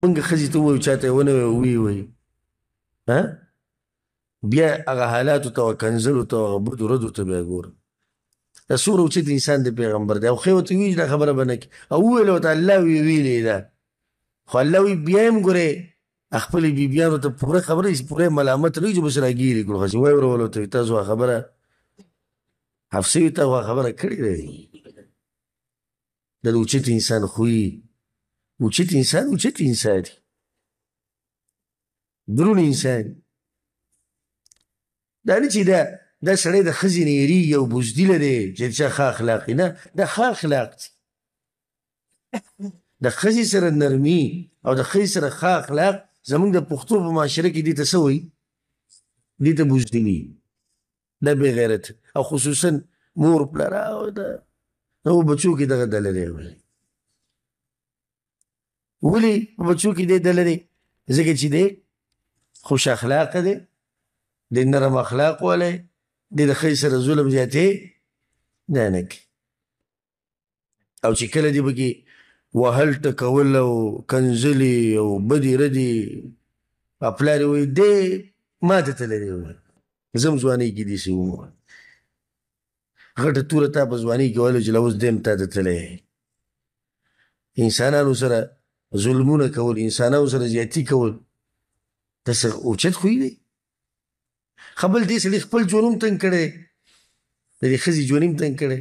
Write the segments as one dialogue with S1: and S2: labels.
S1: موږ ښځې ته ووایو چاته یې ونه ووایي بیا هغه حالاتو ته او کنځلو ته او هغه بدو ردو ته بیا ګوره دا څومره اوچت انسان دی پیغمبر دی او ښې ورته ووایي دا خبره به نه کړي او وویله ورته الله ویلې ده خو الله وایي بیا هم ګورې خپلې بیبیانو ته پوره خبره پوره ملامت نه وي چې بس راګیرې کړو خسې وایي وروله ورته تاسو هغه خبره حفصې وي تا هغه خبره کړې ده دا د اوچت انسان خوی اوچت انسان دی درون انسان دا نه چې دا سړی د ښځې نه یېرېږي او بزدله دی چې د چا ښه اخلاق نه دا ښه اخلاق دي د ښځې سره نرمي او د ښځې سره ښه اخلاق زموږ د پښتو په معاشره کې دې ته څه وایي دې ته بزدلي دا بې غیرت او خصوصا مور پلار او نو بچو کې دغه ډله دی ولې په بچو کې دې ډله دی ځکه چې دی خوش اخلاقه دی د نرم اخلاق والی دی د ښځې سره ظلم زیاتې دا نه کوي او چې کله دې پکې وهل ټکول او کنځلې او بدې ردې پلار یې وایي دی ماته تللی دی زه هم ځوانۍ کې داسې وم غټه توره تا په ځوانۍ کې ویلو چې لا اوس دی هم تا ته تللی انسانانو سره ظلمونه کول انسانانو سره زیاتي کول داسې اوچت خوی دی خبل دې سړي خپل ژوند هم تنګ کړی د دې ښځې ژوند هم تنګ کړی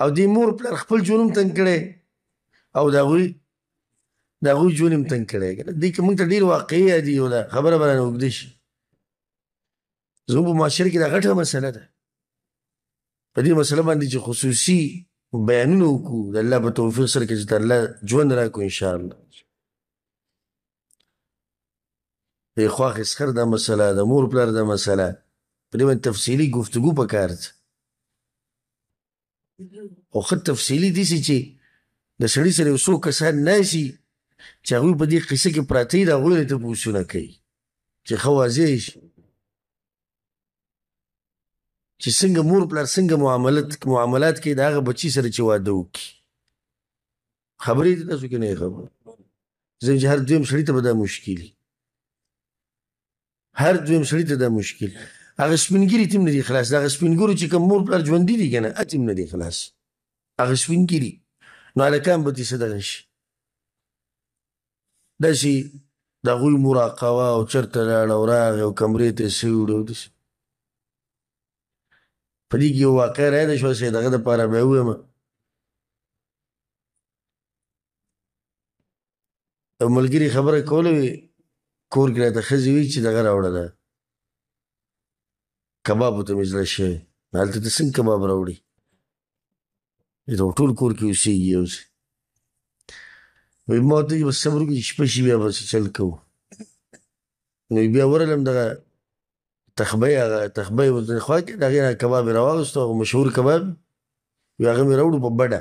S1: او دې مور پلار خپل ژوند هم تنګ کړی او د هغوی ژوند هم تنګ کړی دې که موږ ته ډېر واقعي یادي او دا خبره به رانه اوږده شي زموږ په معاشره کې دا غټه مسله ده په دې مسله باندې چې خصوصي بیانونه وکړو د الله په توفیق سره که چې ته الله ژوند راکړو انشاءالله د خواښ اسخر دا مسله د مور پلار دا مسله په دې باندې تفصیلي گفتگو پکار ده او ښه تفصیلي داسې چې د سړي سره یو څو کسان ناستي چې هغوی په دې قصه کې پراته وي د هغوی نه تپوسونه کوي چې ښه واضح شي چې څنګه مور پلار څنګه معاملات کوي د هغه بچي سره چې واده وکړي خبرې دي تاسو کې نه یې خبره ځکه چې هر دویم سړي ته به دا مشکل وي هر دویم سړي ته دا مشکل هغه سپینګیري ته هم نه دي خلاص د هغه سپینګیرو چې کوم مور پلار ژوندي دي که نه هغه هم نه دي خلاص هغه سپینګیري نو هلکان به دې څه دغه شي داسې د هغوی مراقبه او چېرته لاړ او راغی او کمرې ته یې څه وړي او داسې په دې کې یو واقعه رایاده شوه چې دغه دپاره به یې ووایم یو ملګري خبره کوله وي کور کې راته ښځې وایي چې دغه راوړه ده کبابو ته مې زړه شوی هلته ته څنګه کباب راوړي ټول کور کې اوسېږي یو ځای وایي ما ورته وایي بس صبر وکړي چې شپه شي بیا به چل کوو نو بیا ورغلم دغه تخبه یې ورته خوا کې د هغې نه کباب یې راواغېستو هغه مشهور کباب وي هغه مې راوړو په بډه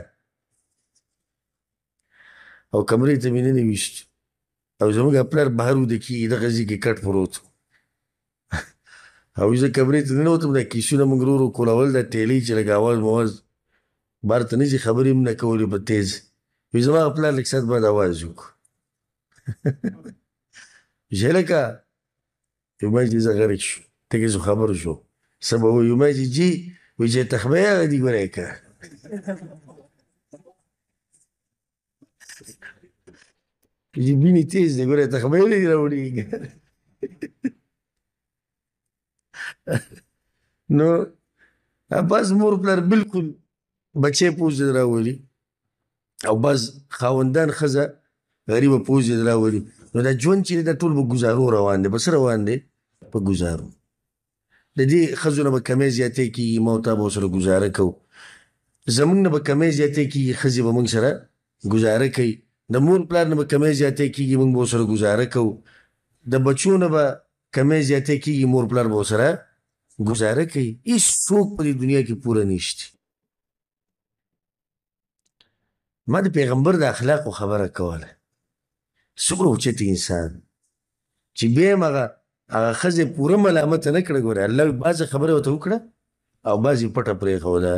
S1: او کمرې ته مې ننویستو او زموږ پلار بهر وده کېږي دغه ځای کې کټ پروت او زه کمرې ته ننوتم دا کیسونه موږ ورو ورو کولول دا ټیلۍ چې لږ اواز مواز بهر ته نه ځي خبرې هم نه کولې په تیز وي زما پلار لږ ساعت بعد اواز وکړو چې هلکه وایي ما چې زه غرق شو ته زه خبر شو څه به وایي ما چې جي وایي چې تخبه یې هغه دي ګوره یې که چې بینې تیز دی ګوره تخبه یې نه دي راوړي نو بعض مور پلار بلکل بچی پوزې راولي او بعض خاوندان ښځه غریبه پوزې راولي نو دا ژوند چې دی دا ټول په ګزارو روان دی په څه روان دی په ګزارو د دې ښځو نه به کمی زیاتی کېږي ما او تا به ورسره ګزاره کوو زموږ نه به کمی زیاتی کېږي ښځې به موږ سره ګزاره کوي د مور پلار نه به کمی زیاتی کېږي موږ به ورسره ګزاره کوو د بچو نه به کمی زیاتی کېږي مور پلار به ورسره ګزاره کوي هېڅ څوک په دې دنیا کې پوره نشته ما د پیغمبر د اخلاقو خبره کوله څومره اوچت انسان چې بیا هم هغه ښځې پوره ملامته نه کړه ګوره الله بعضې خبره ورته وکړه او بعضې پټه پرېښوده